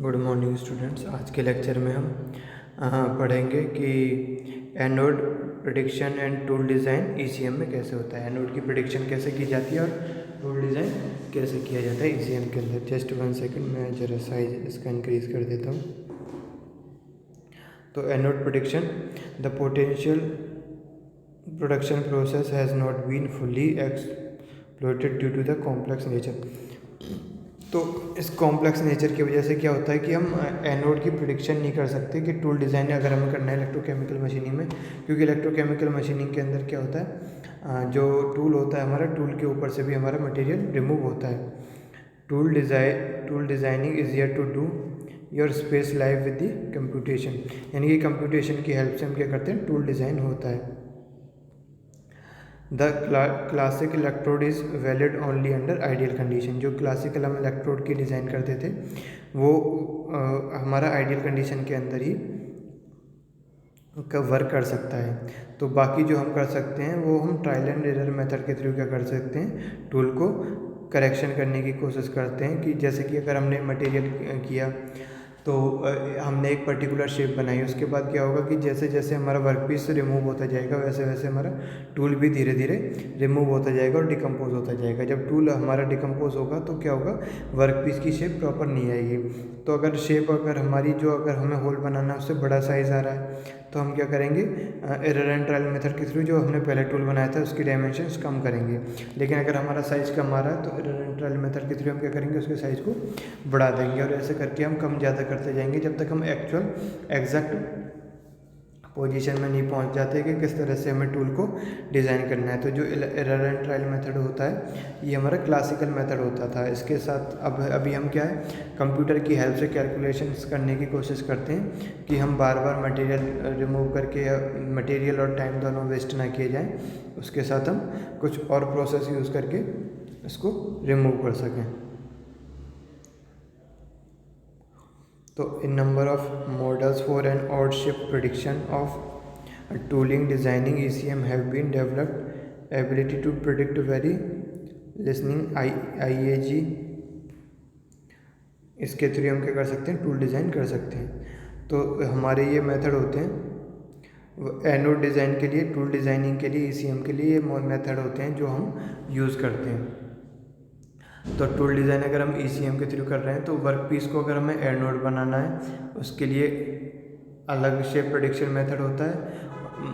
Good morning students. आज के lecture में हम पढ़ेंगे कि anode prediction and tool design ECM में कैसे होता है। एनोड की प्रेडिक्शन कैसे की जाती है और टूल डिज़ाइन कैसे किया जाता है ईसीएम के अंदर। जस्ट 1 सेकंड, मैं ज़रा साइज इसका इंक्रीज़ कर देता हूँ। तो anode prediction, the potential production process has not been fully exploited due to the complex nature. तो इस कॉम्प्लेक्स नेचर की वजह से क्या होता है कि हम एनोड की प्रेडिक्शन नहीं कर सकते कि टूल डिज़ाइन अगर हमें करना है इलेक्ट्रोकेमिकल मशीनिंग में, क्योंकि इलेक्ट्रोकेमिकल मशीनिंग के अंदर क्या होता है, जो टूल होता है हमारा, टूल के ऊपर से भी हमारा मटेरियल रिमूव होता है। Tool designing is year to do your space live with the computation, यानी कि कंप्यूटेशन की हेल्प से हम क्या करते हैं, टूल डिज़ाइन होता है। The classic electrode is valid only under ideal condition. जो क्लासिकल हम इलेक्ट्रोड की डिज़ाइन करते थे वो हमारा आइडियल कंडीशन के अंदर ही वर्क कर सकता है। तो बाकी जो हम कर सकते हैं वो हम ट्रायल एंड एरर मेथड के थ्रू क्या कर सकते हैं, टूल को करेक्शन करने की कोशिश करते हैं। कि जैसे कि अगर हमने मटेरियल किया तो हमने एक पर्टिकुलर शेप बनाई, उसके बाद क्या होगा कि जैसे जैसे हमारा वर्कपीस रिमूव होता जाएगा वैसे वैसे हमारा टूल भी धीरे धीरे रिमूव होता जाएगा और डिकम्पोज होता जाएगा। जब टूल हमारा डिकम्पोज होगा तो क्या होगा, वर्कपीस की शेप प्रॉपर नहीं आएगी। तो अगर शेप अगर हमारी जो अगर हमें होल बनाना है उससे बड़ा साइज़ आ रहा है तो हम क्या करेंगे, एरर एंड ट्रायल मेथड के थ्रू जो हमने पहले टूल बनाया था उसकी डायमेंशंस कम करेंगे। लेकिन अगर हमारा साइज़ कम आ रहा है तो एरर एंड ट्रायल मेथड के थ्रू हम क्या करेंगे, उसके साइज़ को बढ़ा देंगे। और ऐसे करके हम कम ज़्यादा करते जाएंगे जब तक हम एक्चुअल एग्जैक्ट पोजीशन में नहीं पहुंच जाते कि किस तरह से हमें टूल को डिज़ाइन करना है। तो जो एरर एंड ट्रायल मेथड होता है ये हमारा क्लासिकल मेथड होता था। इसके साथ अभी हम क्या है, कंप्यूटर की हेल्प से कैलकुलेशंस करने की कोशिश करते हैं कि हम बार बार मटेरियल रिमूव करके, मटेरियल और टाइम दोनों वेस्ट ना किए जाएँ। उसके साथ हम कुछ और प्रोसेस यूज़ करके इसको रिमूव कर सकें। तो in number of models for an odd shape prediction of tooling designing ECM have been developed ability to predict very listening IAG. इसके थ्रू हम क्या कर सकते हैं, टूल डिज़ाइन कर सकते हैं। तो हमारे ये मेथड होते हैं एनोड डिज़ाइन के लिए, टूल डिज़ाइनिंग के लिए, ईसीएम के लिए ये मेथड होते हैं जो हम यूज़ करते हैं। तो टूल डिज़ाइन अगर हम ईसीएम के थ्रू कर रहे हैं तो वर्कपीस को अगर हमें एनोड बनाना है उसके लिए अलग शेप प्रेडिक्शन मेथड होता है,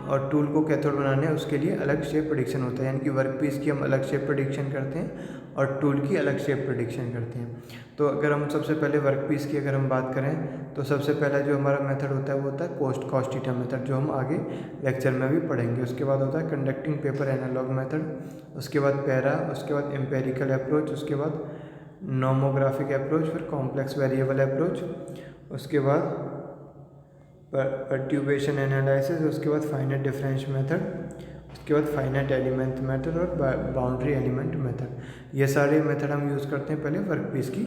और टूल को कैथोड बनाना है उसके लिए अलग शेप प्रेडिक्शन होता है। यानी कि वर्कपीस की हम अलग शेप प्रेडिक्शन करते हैं और टूल की अलग शेप प्रेडिक्शन करते हैं। तो अगर हम सबसे पहले वर्कपीस की अगर हम बात करें तो सबसे पहला जो हमारा मेथड होता है वो होता है कॉस्ट थीटा मेथड, जो हम आगे लेक्चर में भी पढ़ेंगे। उसके बाद होता है कंडक्टिंग पेपर एनालॉग मेथड, उसके बाद पैरा, उसके बाद एम्पेरिकल अप्रोच, उसके बाद नोमोग्राफिक अप्रोच, फिर कॉम्प्लेक्स वेरिएबल अप्रोच, उसके बाद परट्यूबेशन एनालिसिस, उसके बाद फाइनाइट डिफरेंस मेथड, उसके बाद फाइनाइट एलिमेंट मेथड और बाउंड्री एलिमेंट मेथड। ये सारे मेथड हम यूज़ करते हैं पहले वर्कपीस की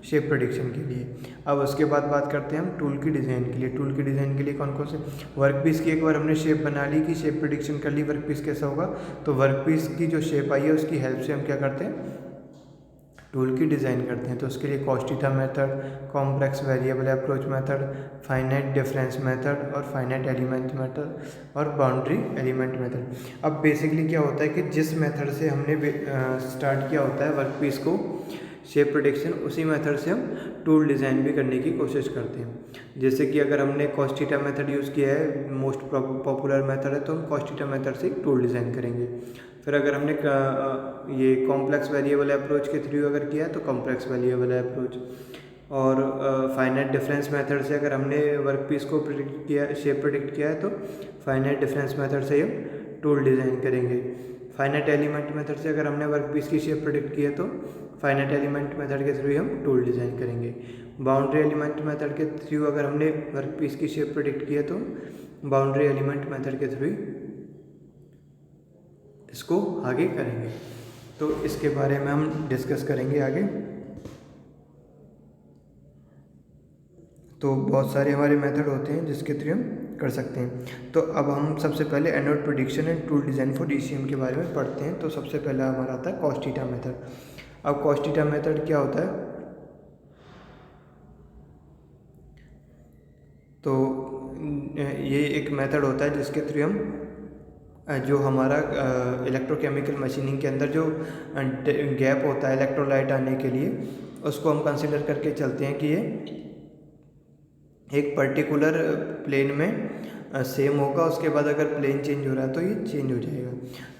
शेप प्रेडिक्शन के लिए। अब उसके बाद बात करते हैं हम टूल की डिज़ाइन के लिए। टूल की डिज़ाइन के लिए कौन कौन से, वर्कपीस की एक बार हमने शेप बना ली कि शेप प्रेडिक्शन कर ली वर्कपीस कैसा होगा, तो वर्कपीस की जो शेप आई है उसकी हेल्प से हम क्या करते हैं, टूल की डिज़ाइन करते हैं। तो उसके लिए cos theta method, complex variable approach method, finite difference method और फाइनाइट एलिमेंट मेथड और बाउंड्री एलिमेंट मेथड। अब बेसिकली क्या होता है कि जिस मेथड से हमने स्टार्ट किया होता है वर्कपीस को शेप प्रेडिक्शन, उसी मेथड से हम टूल डिज़ाइन भी करने की कोशिश करते हैं। जैसे कि अगर हमने कॉस्ट थीटा मेथड यूज़ किया है, मोस्ट पॉपुलर मेथड है, तो हम कॉस्ट थीटा मेथड से टूल डिज़ाइन करेंगे। फिर अगर हमने ये कॉम्प्लेक्स वेरिएबल अप्रोच के थ्रू अगर किया है तो कॉम्प्लेक्स वेरिएबल अप्रोच, और फाइनाइट डिफरेंस मेथड से अगर हमने वर्कपीस को प्रेडिक्ट किया, शेप प्रेडिक्ट किया है तो फाइनाइट डिफरेंस मेथड से हम टूल डिज़ाइन करेंगे। फाइनाइट एलिमेंट मेथड से अगर हमने वर्कपीस की शेप प्रेडिक्ट की है तो फाइनाइट एलिमेंट मेथड के थ्रू हम टूल डिज़ाइन करेंगे। बाउंड्री एलिमेंट मेथड के थ्रू अगर हमने वर्कपीस की शेप प्रेडिक्ट की है तो बाउंड्री एलिमेंट मेथड के थ्रू इसको आगे करेंगे। तो इसके बारे में हम डिस्कस करेंगे आगे। तो बहुत सारे हमारे मेथड होते हैं जिसके थ्रू हम कर सकते हैं। तो अब हम सबसे पहले anode prediction and tool design for ECM के बारे में पढ़ते हैं। तो सबसे पहला हमारा आता है कॉस्ट थीटा मेथड। अब कॉस्ट थीटा मेथड क्या होता है, तो ये एक मेथड होता है जिसके थ्रू हम जो हमारा इलेक्ट्रोकेमिकल मशीनिंग के अंदर जो गैप होता है इलेक्ट्रोलाइट आने के लिए, उसको हम कंसिडर करके चलते हैं कि ये एक पर्टिकुलर प्लेन में सेम होगा, उसके बाद अगर प्लेन चेंज हो रहा है तो ये चेंज हो जाएगा।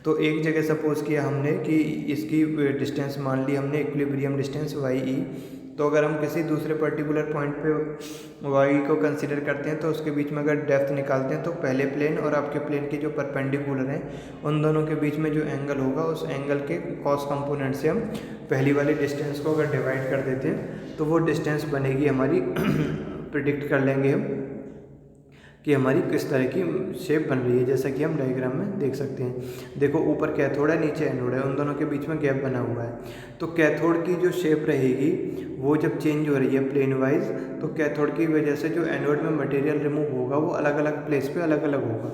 तो एक जगह सपोज़ किया हमने कि इसकी डिस्टेंस मान ली हमने इक्विलिब्रियम डिस्टेंस वाई ई, तो अगर हम किसी दूसरे पर्टिकुलर पॉइंट पे वाई को कंसीडर करते हैं तो उसके बीच में अगर डेप्थ निकालते हैं तो पहले प्लेन और आपके प्लेन के जो परपेंडिकुलर हैं उन दोनों के बीच में जो एंगल होगा उस एंगल के कॉस कंपोनेंट से हम पहली वाली डिस्टेंस को अगर डिवाइड कर देते हैं तो वो डिस्टेंस बनेगी हमारी प्रिडिक्ट कर लेंगे हम कि हमारी किस तरह की शेप बन रही है, जैसा कि हम डायग्राम में देख सकते हैं। देखो ऊपर कैथोड है, नीचे एनोड है, उन दोनों के बीच में गैप बना हुआ है। तो कैथोड की जो शेप रहेगी वो जब चेंज हो रही है प्लेन वाइज, तो कैथोड की वजह से जो एनोड में मटेरियल रिमूव होगा वो अलग अलग प्लेस पे अलग अलग होगा।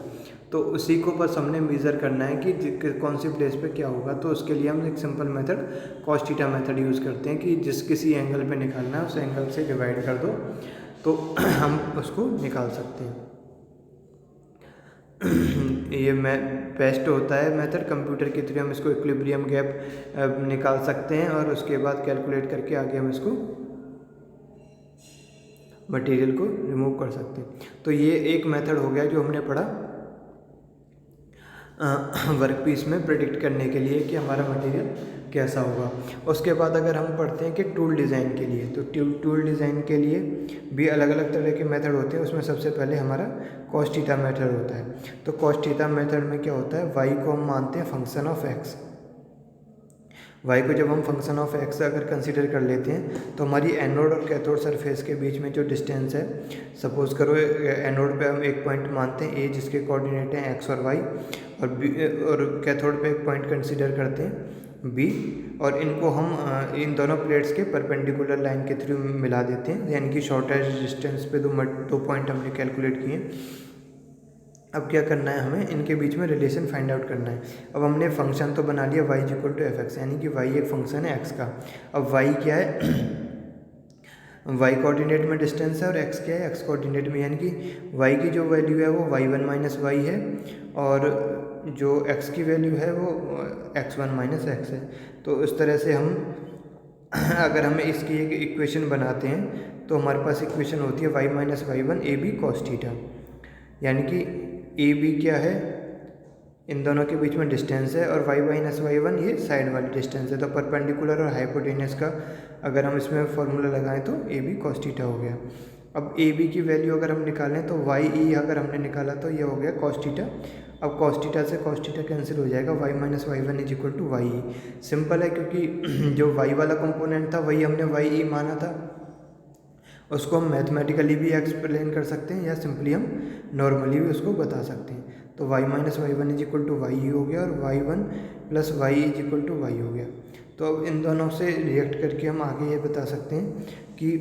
तो उसी को बस हमने मेज़र करना है कि कौन सी प्लेस पे क्या होगा। तो उसके लिए हम एक simple method cos theta method use करते हैं कि जिस किसी एंगल पे निकालना है उस एंगल से डिवाइड कर दो तो हम उसको निकाल सकते हैं। ये बेस्ट होता है मेथड, कंप्यूटर के थ्रू हम इसको इक्विलिब्रियम गैप निकाल सकते हैं और उसके बाद कैलकुलेट करके आगे हम इसको मटेरियल को रिमूव कर सकते हैं। तो ये एक मेथड हो गया जो हमने पढ़ा वर्कपीस में प्रेडिक्ट करने के लिए कि हमारा मटेरियल कैसा होगा। उसके बाद अगर हम पढ़ते हैं कि टूल डिज़ाइन के लिए, तो टूल डिज़ाइन के लिए भी अलग अलग तरह के मेथड होते हैं। उसमें सबसे पहले हमारा कॉस थीटा मेथड होता है। तो कॉस थीटा मेथड में क्या होता है, वाई को हम मानते हैं फंक्शन ऑफ एक्स। वाई को जब हम फंक्शन ऑफ एक्स अगर कंसीडर कर लेते हैं तो हमारी एनोड और कैथोड सरफेस के बीच में जो डिस्टेंस है, सपोज करो एनोड पे हम एक पॉइंट मानते हैं ए जिसके कोऑर्डिनेट हैं एक्स और वाई, और कैथोड पे एक पॉइंट कंसीडर करते हैं बी, और इनको हम इन दोनों प्लेट्स के परपेंडिकुलर लाइन के थ्रू मिला देते हैं, यानी कि शॉर्टेस्ट डिस्टेंस पे दो पॉइंट हमने कैलकुलेट किए। अब क्या करना है, हमें इनके बीच में रिलेशन फाइंड आउट करना है। अब हमने फंक्शन तो बना लिया y equal to F X, यानी कि y एक फंक्शन है x का। अब y क्या है y कोऑर्डिनेट में डिस्टेंस है और x क्या है, x कोऑर्डिनेट में, यानी कि y की जो वैल्यू है वो y1 माइनस वाई है और जो x की वैल्यू है वो x1 माइनस एक्स है। तो इस तरह से हम अगर हमें इसकी एक इक्वेशन बनाते हैं तो हमारे पास इक्वेशन होती है y minus Y one A B cos theta, यानी कि ए बी क्या है, इन दोनों के बीच में डिस्टेंस है, और y माइनस वाई वन ये साइड वाली डिस्टेंस है। तो परपेंडिकुलर और हाइपोटेनस का अगर हम इसमें फॉर्मूला लगाएं तो ए बी कॉस थीटा हो गया। अब ए बी की वैल्यू अगर हम निकालें तो वाई ई अगर हमने निकाला तो ये हो गया कॉस थीटा। अब कॉस थीटा से कॉस थीटा कैंसिल हो जाएगा, Y minus Y one is equal to Y E. Simple है, क्योंकि जो वाई वाला कंपोनेंट था वही हमने वाई ई माना था, उसको हम मैथमेटिकली भी एक्सप्लेन कर सकते हैं या सिंपली हम नॉर्मली भी उसको बता सकते हैं। तो y minus Y one is equal to Y e हो गया और y1 plus Y is equal to y हो गया। तो अब इन दोनों से रिएक्ट करके हम आगे ये बता सकते हैं कि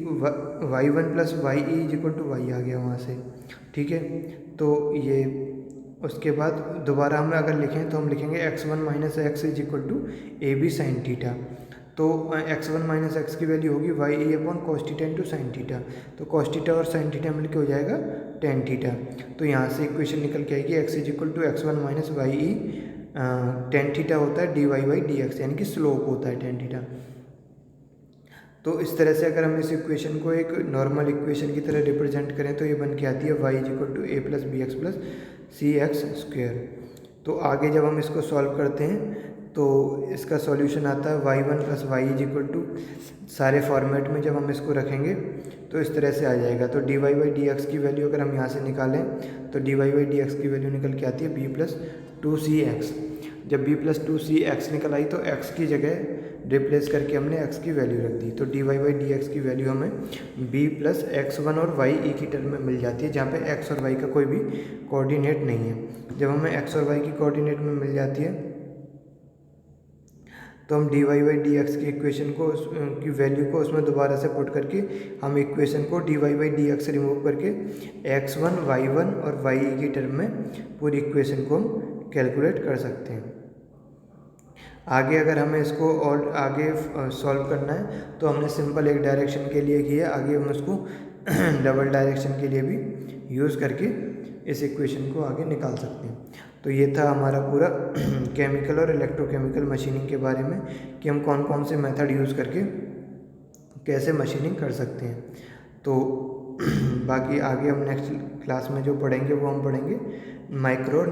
y1 plus Y is equal to y आ गया वहाँ से, ठीक है। तो ये उसके बाद दोबारा हम अगर लिखें तो हम लिखेंगे x1 minus X is equal to A B sine theta. तो x1 माइनस एक्स की वैल्यू होगी Y E upon cos theta into sine theta. तो कॉस थीटा और साइन थीटा मिलकर हो जाएगा टेन थीटा। तो यहाँ से इक्वेशन निकल के आएगी x is equal to x1 minus Y E tan theta होता है D Y by D X, यानी कि स्लोप होता है टेन थीटा। तो इस तरह से अगर हम इस इक्वेशन को एक नॉर्मल इक्वेशन की तरह रिप्रेजेंट करें तो ये बन के आती है y is equal to A plus B X plus C X square. तो आगे जब हम इसको सॉल्व करते हैं तो इसका सॉल्यूशन आता है y1 plus Y is equal to, सारे फॉर्मेट में जब हम इसको रखेंगे तो इस तरह से आ जाएगा। तो D Y by D X की वैल्यू अगर हम यहाँ से निकालें तो D Y by D X की वैल्यू निकल के आती है B plus two C X. जब B plus two C X निकल आई तो एक्स की जगह रिप्लेस करके हमने एक्स की वैल्यू रख दी। तो D Y by D X की वैल्यू हमें बी प्लस एक्स वन और वाई ई की टर्म में मिल जाती है, जहाँ पे एक्स और वाई का कोई भी कोऑर्डिनेट नहीं है। जब हमें एक्स और वाई की कोऑर्डिनेट में मिल जाती है तो हम D Y by D X की इक्वेशन को की वैल्यू को उसमें दोबारा से पुट करके हम इक्वेशन को D Y by D X remove करके एक्स वन वाई वन और वाई ई की टर्म में पूरी इक्वेशन को हम कैलकुलेट कर सकते हैं। आगे अगर हमें इसको और आगे सॉल्व करना है तो हमने सिंपल एक डायरेक्शन के लिए किया, आगे हम उसको डबल डायरेक्शन के लिए भी यूज़ करके इस इक्वेशन को आगे निकाल सकते हैं। तो ये था हमारा पूरा केमिकल और इलेक्ट्रोकेमिकल मशीनिंग के बारे में कि हम कौन कौन से मेथड यूज़ करके कैसे मशीनिंग कर सकते हैं। तो बाकी आगे हम नेक्स्ट क्लास में जो पढ़ेंगे वो हम पढ़ेंगे माइक्रो